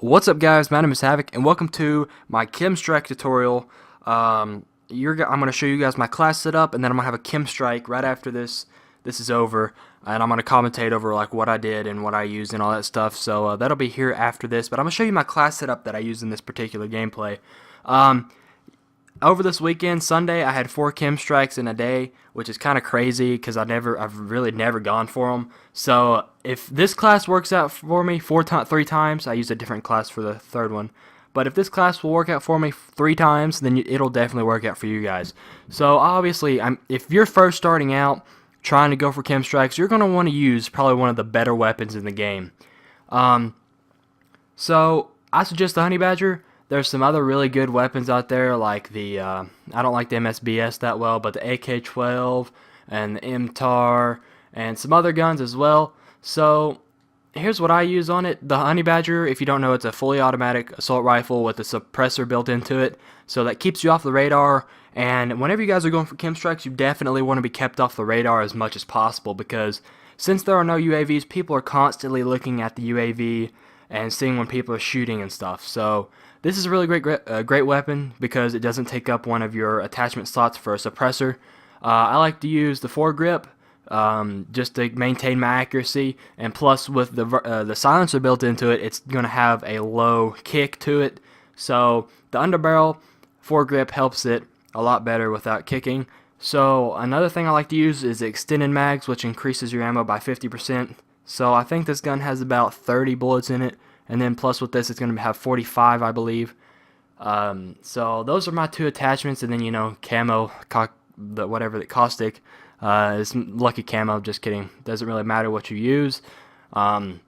What's up, guys? My name is Havoc, and welcome to my Chem Strike tutorial. I'm going to show you guys my class setup, and then I'm going to have a Chem Strike right after this is over, and I'm going to commentate over like what I did and what I used and all that stuff. So that'll be here after this, but I'm going to show you my class setup that I used in this particular gameplay. Um, Over this weekend, Sunday, I had 4 Chem Strikes in a day, which is kind of crazy because I've really never gone for them. So if this class works out for me 3 times, I use a different class for the third one. But if this class will work out for me 3 times, then it'll definitely work out for you guys. So obviously, if you're first starting out trying to go for Chem Strikes, you're going to want to use probably one of the better weapons in the game. Um, so I suggest the Honey Badger. There's some other really good weapons out there, like I don't like the MSBS that well, but the AK-12 and the MTAR and some other guns as well. So here's what I use on it. The Honey Badger, if you don't know, it's a fully automatic assault rifle with a suppressor built into it, so that keeps you off the radar. And whenever you guys are going for Chem Strikes, you definitely want to be kept off the radar as much as possible, because since there are no UAVs, people are constantly looking at the UAV and seeing when people are shooting and stuff. So this is a really great weapon because it doesn't take up one of your attachment slots for a suppressor. I like to use the foregrip just to maintain my accuracy, and plus with the silencer built into it, it's going to have a low kick to it. So the underbarrel foregrip helps it a lot better without kicking. So another thing I like to use is extended mags, which increases your ammo by 50%. So I think this gun has about 30 bullets in it, and then plus with this it's going to have 45, I believe. So those are my 2 attachments, and then camo, whatever the caustic is lucky camo. Just kidding. Doesn't really matter what you use. It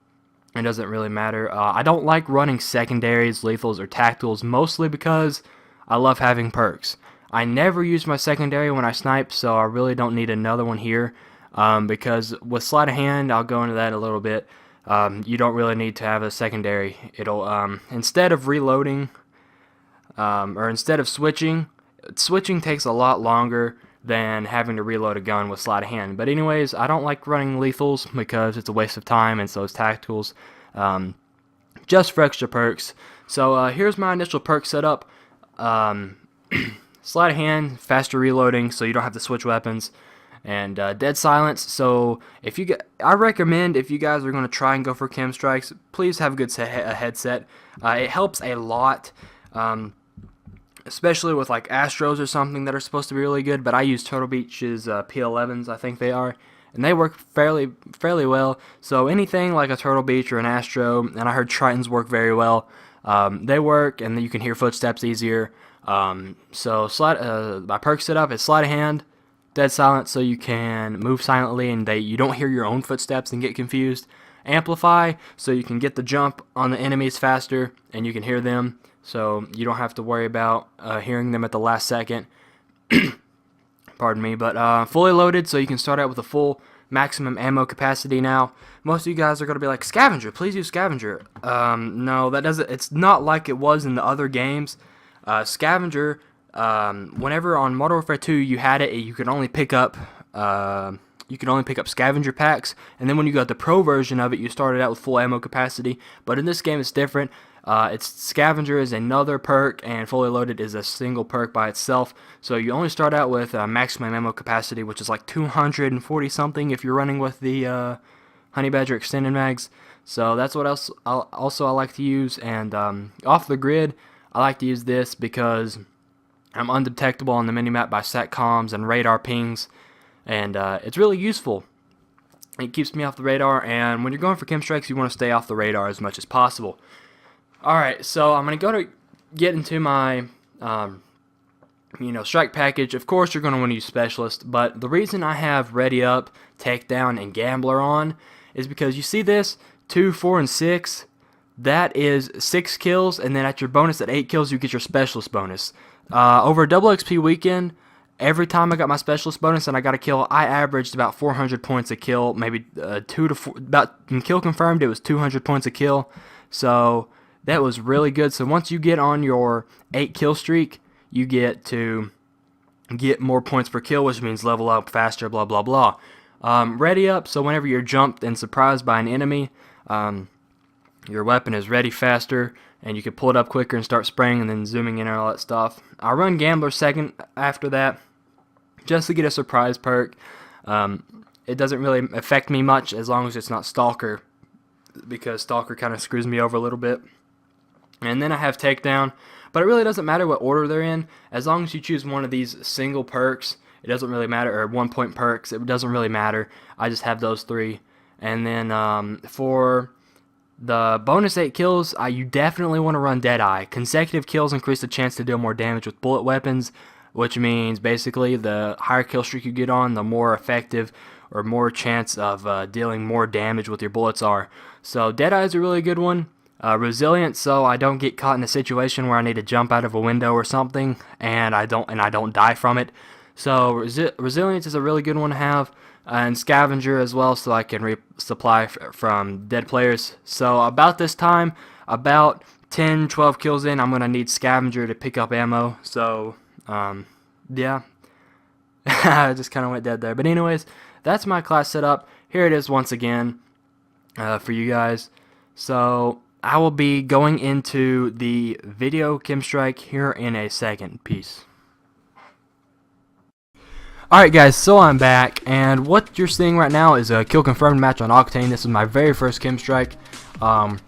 doesn't really matter. I don't like running secondaries, lethals, or tacticals, mostly because I love having perks. I never use my secondary when I snipe, so I really don't need another one here. Because with sleight of hand, I'll go into that a little bit. You don't really need to have a secondary. It'll instead of reloading or instead of switching takes a lot longer than having to reload a gun with sleight of hand. But anyways, I don't like running lethals because it's a waste of time, and so is tacticals. Just for extra perks. So here's my initial perk setup. Sleight of hand, faster reloading, so you don't have to switch weapons, and dead silence. So I recommend if you guys are going to try and go for Chem Strikes, please have a good headset. It helps a lot, especially with like Astros or something that are supposed to be really good. But I use Turtle Beach's P11s, I think they are, and they work fairly well. So anything like a Turtle Beach or an Astro, and I heard Tritons work very well. They work, and then you can hear footsteps easier. So my perk setup is sleight of hand, dead silent, so you can move silently and you don't hear your own footsteps and get confused. Amplify, so you can get the jump on the enemies faster and you can hear them, so you don't have to worry about hearing them at the last second. Pardon me. But fully loaded, so you can start out with a full maximum ammo capacity. Now most of you guys are going to be like, Scavenger, please use Scavenger. No, it's not like it was in the other games. Scavenger, whenever on Modern Warfare 2 you had it, you could only pick up scavenger packs, and then when you got the pro version of it, you started out with full ammo capacity. But in this game, it's different. It's scavenger is another perk, and fully loaded is a single perk by itself. So you only start out with maximum ammo capacity, which is like 240 something if you're running with the Honey Badger extended mags. So that's what else I like to use. And off the grid, I like to use this because I'm undetectable on the minimap by SATCOMs and radar pings, and it's really useful. It keeps me off the radar, and when you're going for Chem Strikes, you want to stay off the radar as much as possible. Alright, so I'm going to get into my strike package. Of course, you're going to want to use Specialist, but the reason I have Ready Up, Takedown, and Gambler on is because you see this 2, 4, and 6. That is 6 kills, and then at your bonus at 8 kills, you get your Specialist bonus. Over a double XP weekend, every time I got my Specialist bonus and I got a kill, I averaged about 400 points a kill, maybe 2 to 4. In kill confirmed, it was 200 points a kill. So that was really good. So once you get on your 8 kill streak, you get to get more points per kill, which means level up faster, blah blah blah. Ready Up, so whenever you're jumped and surprised by an enemy, your weapon is ready faster, and you can pull it up quicker and start spraying and then zooming in and all that stuff. I run Gambler second after that, just to get a surprise perk. It doesn't really affect me much as long as it's not Stalker, because Stalker kind of screws me over a little bit. And then I have Takedown, but it really doesn't matter what order they're in. As long as you choose one of these single perks, it doesn't really matter, or 1-point perks, it doesn't really matter. I just have those 3. And then for the bonus 8 kills, you definitely want to run Deadeye. Consecutive kills increase the chance to deal more damage with bullet weapons, which means basically the higher kill streak you get on, the more effective or more chance of dealing more damage with your bullets are. So Deadeye is a really good one. Resilient, so I don't get caught in a situation where I need to jump out of a window or something, and I don't die from it. So Resilience is a really good one to have, and Scavenger as well, so I can resupply from dead players. So about this time, about 10-12 kills in, I'm gonna need Scavenger to pick up ammo. So yeah, I just kind of went dead there. But anyways, that's my class setup. Here it is once again for you guys. So I will be going into the video KEM strike here in a second. Peace. Alright guys, so I'm back, and what you're seeing right now is a kill confirmed match on Octane. This is my very first KEM strike. I'm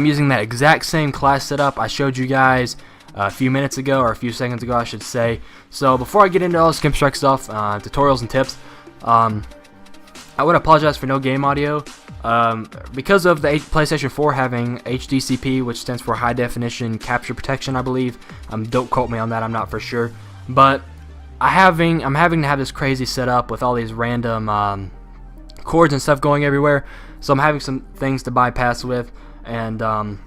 using that exact same class setup I showed you guys a few minutes ago, or a few seconds ago I should say. So before I get into all this KEM strike stuff, tutorials and tips, I would apologize for no game audio. Because of the PlayStation 4 having HDCP, which stands for High Definition Capture Protection, I believe. Don't quote me on that, I'm not for sure. But I'm having to have this crazy setup with all these random cords and stuff going everywhere. So I'm having some things to bypass with, and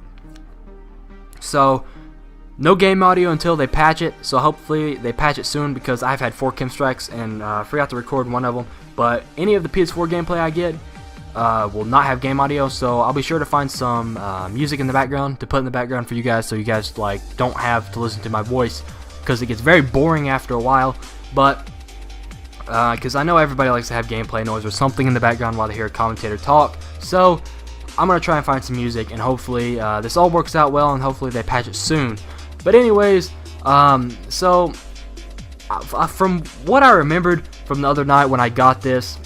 so no game audio until they patch it. So hopefully they patch it soon, because I've had 4 KEM strikes and forgot to record one of them. But any of the PS4 gameplay I get will not have game audio, so I'll be sure to find some music in the background to put in the background for you guys, so you guys like don't have to listen to my voice, because it gets very boring after a while. But because I know everybody likes to have gameplay noise or something in the background while they hear a commentator talk, so I'm gonna try and find some music, and hopefully this all works out well, and hopefully they patch it soon. But anyways, so from what I remembered from the other night when I got this,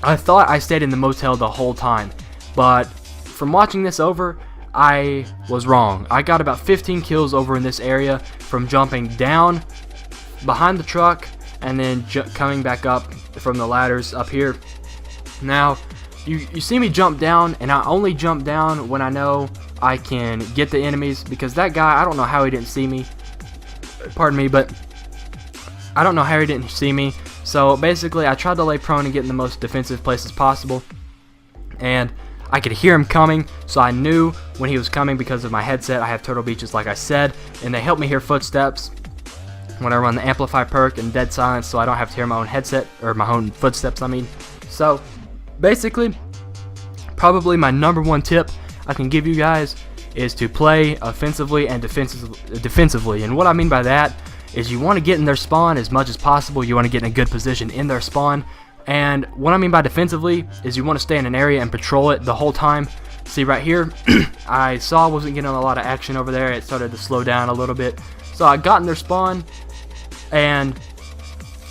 I thought I stayed in the motel the whole time, but from watching this over, I was wrong. I got about 15 kills over in this area from jumping down behind the truck and then coming back up from the ladders up here. Now, you see me jump down, and I only jump down when I know I can get the enemies, because that guy, I don't know how he didn't see me. Pardon me, but I don't know how he didn't see me. So basically, I tried to lay prone and get in the most defensive places possible, and I could hear him coming, so I knew when he was coming because of my headset. I have Turtle Beaches, like I said, and they help me hear footsteps when I run the Amplify perk and Dead Silence, so I don't have to hear my own headset, or my own footsteps, I mean. So basically, probably my #1 tip I can give you guys is to play offensively and defensively. And what I mean by that is you want to get in their spawn as much as possible. You want to get in a good position in their spawn. And what I mean by defensively is you want to stay in an area and patrol it the whole time. See right here, I saw I wasn't getting a lot of action over there. It started to slow down a little bit. So I got in their spawn, and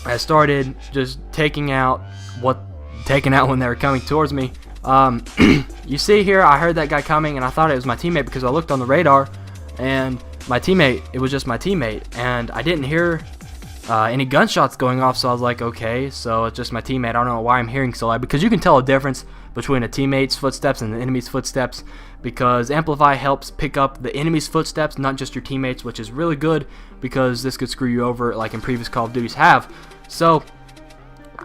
I started just taking out when they were coming towards me. You see here, I heard that guy coming, and I thought it was my teammate because I looked on the radar, and it was just my teammate, and I didn't hear any gunshots going off, so I was like, okay, so it's just my teammate. I don't know why I'm hearing so loud, because you can tell a difference between a teammate's footsteps and the enemy's footsteps, because Amplify helps pick up the enemy's footsteps, not just your teammates, which is really good, because this could screw you over like in previous Call of Duties have. So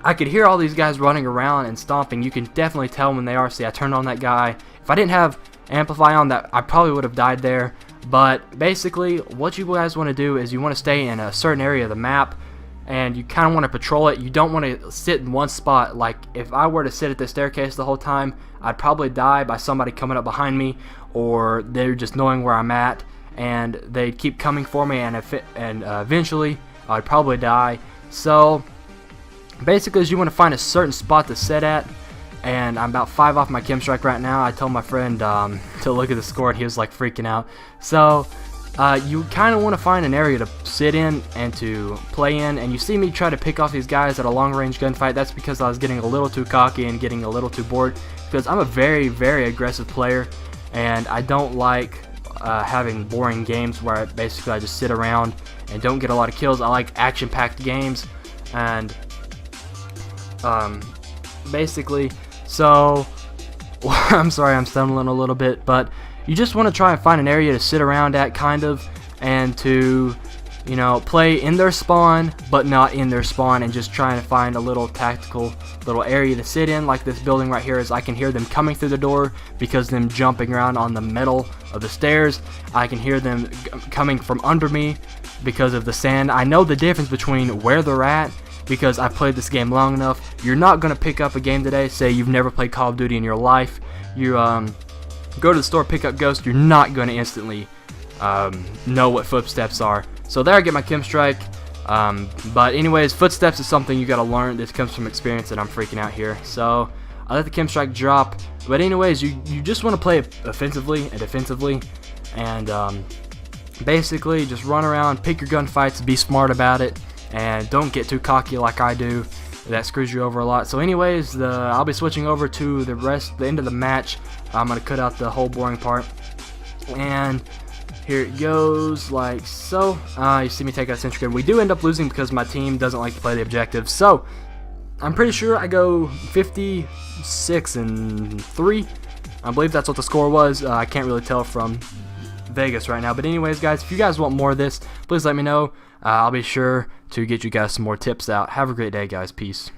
I could hear all these guys running around and stomping. You can definitely tell when they are. See, I turned on that guy. If I didn't have Amplify on, that I probably would have died there. But basically, what you guys want to do is you want to stay in a certain area of the map, and you kind of want to patrol it. You don't want to sit in one spot. Like, if I were to sit at the staircase the whole time, I'd probably die by somebody coming up behind me, or they're just knowing where I'm at, and they'd keep coming for me, and eventually I'd probably die. So basically, you want to find a certain spot to sit at, and I'm about 5 off my chem strike right now. I told my friend to look at the score, and he was like freaking out. So you kind of want to find an area to sit in and to play in, and you see me try to pick off these guys at a long-range gunfight. That's because I was getting a little too cocky and getting a little too bored, because I'm a very, very aggressive player, and I don't like having boring games where basically I just sit around and don't get a lot of kills. I like action-packed games, and basically, so I'm sorry I'm stumbling a little bit, but you just want to try and find an area to sit around at, kind of, and to, you know, play in their spawn but not in their spawn, and just trying to find a little tactical little area to sit in. Like this building right here, is I can hear them coming through the door because them jumping around on the metal of the stairs. I can hear them coming from under me because of the sand. I know the difference between where they're at because I've played this game long enough. You're not going to pick up a game today, say you've never played Call of Duty in your life. You go to the store, pick up Ghost, you're not going to instantly know what footsteps are. So there I get my chem strike. But anyways, footsteps is something you got to learn. This comes from experience, and I'm freaking out here. So I let the chem strike drop. But anyways, you just want to play offensively and defensively, and basically just run around, pick your gunfights, be smart about it, and don't get too cocky like I do. That screws you over a lot. So anyways, I'll be switching over to the end of the match. I'm going to cut out the whole boring part, and here it goes, like so. You see me take out sentry gun. We do end up losing because my team doesn't like to play the objectives. So I'm pretty sure I go 56-3. I believe that's what the score was. I can't really tell from Vegas right now. But anyways, guys, if you guys want more of this, please let me know. I'll be sure to get you guys some more tips out. Have a great day, guys. Peace.